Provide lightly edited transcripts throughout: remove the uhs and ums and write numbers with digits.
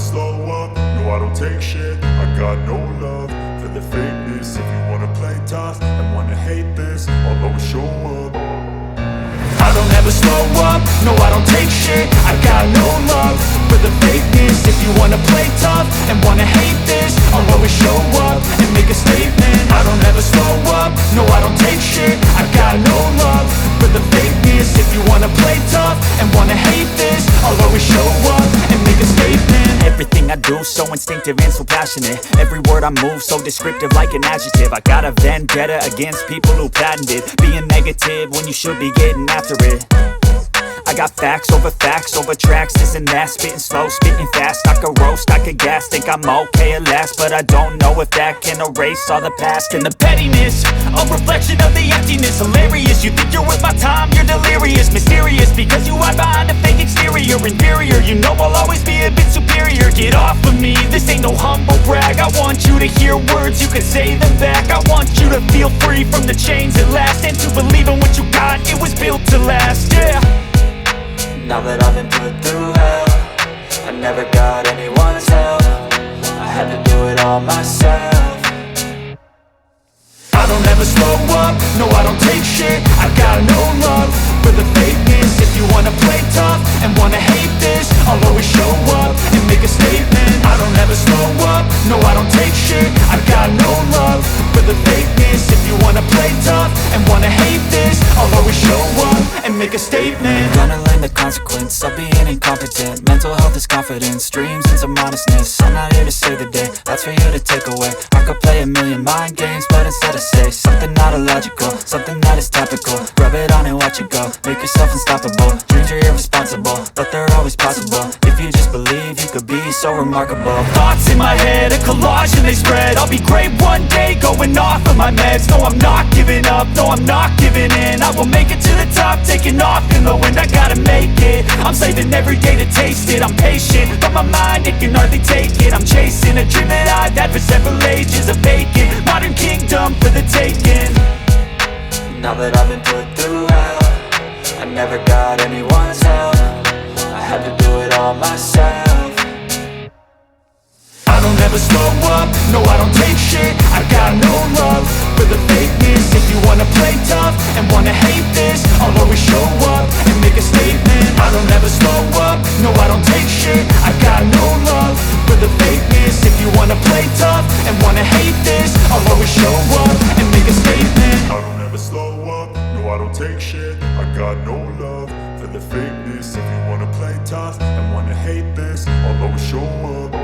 slow up, no I don't take shit. I got no love for the fakeness. If you wanna play tough and wanna hate this, I'll always show up. I don't ever slow up, no I don't take shit. I got no love for the fakeness. If you wanna play tough and wanna hate this, I'll always show up and make a statement. I don't ever slow up, no I don't take shit. I got no love for the fakeness. If you wanna play tough and wanna hate this, I'll always show up and make a statement. Everything I do so instinctive and so passionate. Every word I move so descriptive like an adjective. I got a vendetta against people who patented being negative when you should be getting after it. I got facts over tracks, this and that. Spitting slow, spitting fast. I could roast, I could gas. Think I'm okay at last, but I don't know if that can erase all the past. And the pettiness, a reflection of the emptiness. Hilarious, you think you're worth my time, you're delirious. Mysterious, because you hide behind a fake exterior. Inferior, you know I'll always be a bit superior. Get off of me, this ain't no humble brag. I want you to hear words, you can say them back. I want you to feel free from the chains at last, and to believe in what you got, it was built to last, yeah. Now that I've been put through hell, I never got anyone's help. I had to do it all myself. I don't ever slow up, no I don't take shit. I got no love for the fakeness. If you wanna play tough and wanna hate this, I'll always show up and make a statement. I don't ever slow up, no I don't take shit. I got no love for the fakeness. If you wanna play tough and wanna hate this, I'll always show up and make a statement. Gonna learn the consequence of being incompetent. Mental health is confidence, dreams and some honestness. I'm not here to save the day, that's for you to take away. I could play a million mind games, but instead I say something not illogical, something that is topical. Rub it on and watch it go, make yourself unstoppable. Dreams are irresponsible, but they're always possible. If you just believe, you could be so remarkable. Thoughts in my head, a collage and they spread. I'll be great one day, going off of my meds. No, I'm not giving up, no, I'm not giving in. I will make it to the top, taking off in the wind. I gotta make it, I'm saving every day to taste it. I'm patient, but my mind, it can hardly take it. I'm chasing a dream that I've had for several ages. A vacant, modern kingdom for the taking. Now that I've been put through hell, I never got anyone's help. I had to do it all myself. I don't ever slow up, no I don't take shit. I got no love for the fakeness. If you wanna play tough and wanna hate this, I'll always show up and make a statement. I don't ever slow up, no I don't take shit. I got no love for the fakeness. If you wanna play tough and wanna hate this, I'll always show up and make a statement. I don't ever slow up, no I don't take shit. I got no love for the fakeness. If you wanna play tough and wanna hate this, I'll always show up.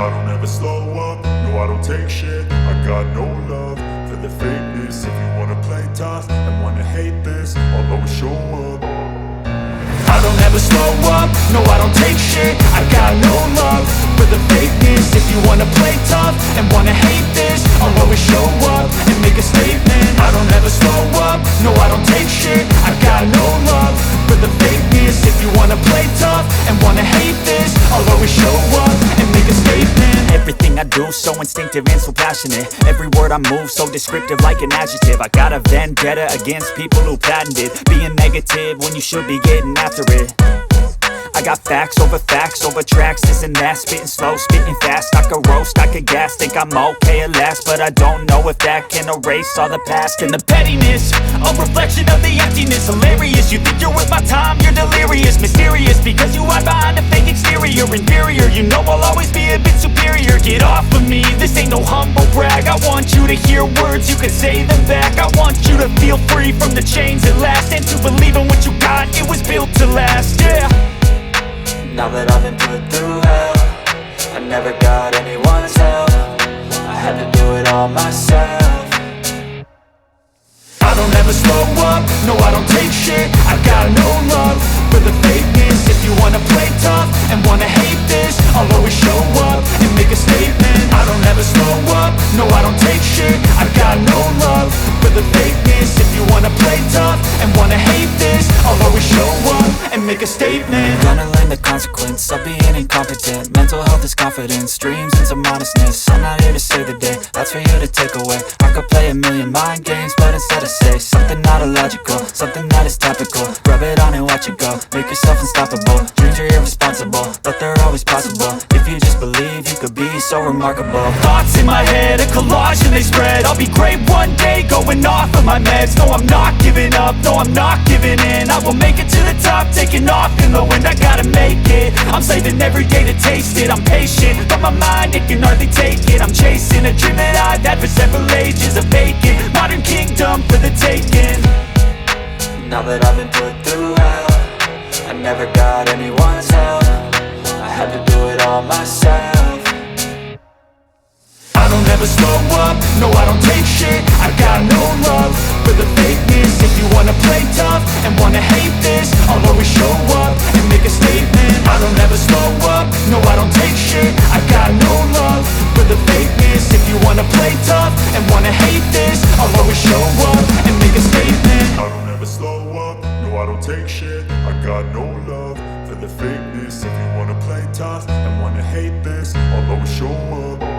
I don't ever slow up, no I don't take shit. I got no love for the fakeness. If you wanna play tough and wanna hate this, I'll always show up. I don't ever slow up, no I don't take shit. I got no I'll always show up and make a statement. Everything I do so instinctive and so passionate. Every word I move so descriptive like an adjective. I got a vendetta against people who patented being negative when you should be getting after it. I got facts over tracks, this and that. Spitting slow, spitting fast, I could roast, I could gas. Think I'm okay at last, but I don't know if that can erase all the past. And the pettiness, a reflection of the emptiness. Hilarious, you think you're worth my time, you're delirious. Mysterious, because you hide behind a fake exterior. Inferior, you know I'll always be a bit superior. Get off of me, this ain't no humble brag. I want you to hear words, you can say them back. I want you to feel free from the chains at last, and to believe in what you got, it was built to last, yeah. Now that I've been put through hell, I never got anyone's help. I had to do it all myself. I don't ever slow up, no I don't take shit. I got no love for the fakeness. If you wanna play tough and wanna hate this, I'll always show up and make a statement. I don't ever slow up, no I don't take shit. I got no love for the fakeness. If you wanna play tough and wanna hate this, I'll always show up and make a statement. Gonna learn the consequence of being incompetent. Mental health is confidence, dreams and some honestness. I'm not here to save the day, that's for you to take away. I could play a million mind games, but instead I say something not illogical, something that is topical. Rub it on and watch it go, make yourself unstoppable. Dreams are irresponsible, but they're always possible. If you just believe, you could be so remarkable. Thoughts in my head, a collage and they spread. I'll be great one day, going off of my meds. No, I'm not giving up, no, I'm not giving in. I will make it to the top, taking off in the wind. I gotta make it, I'm saving every day to taste it. I'm patient, but my mind, it can hardly take it. I'm chasing a dream that I've had for several ages. A vacant, modern kingdom for the taking. Now that I've been put through hell, I never got anyone's help. I had to do it all myself. I don't ever slow up, no I don't take shit. I got no love for the fakeness. If you wanna play tough and wanna hate this, I'll always show up and make a statement. I don't ever slow up, no I don't take shit. I got no love for the fakeness. If you wanna play tough and wanna hate this, I'll always show up and make a statement. I don't ever slow up, no I don't take shit. I got no love for the fakeness. If you wanna play tough and wanna hate this, I'll always show up.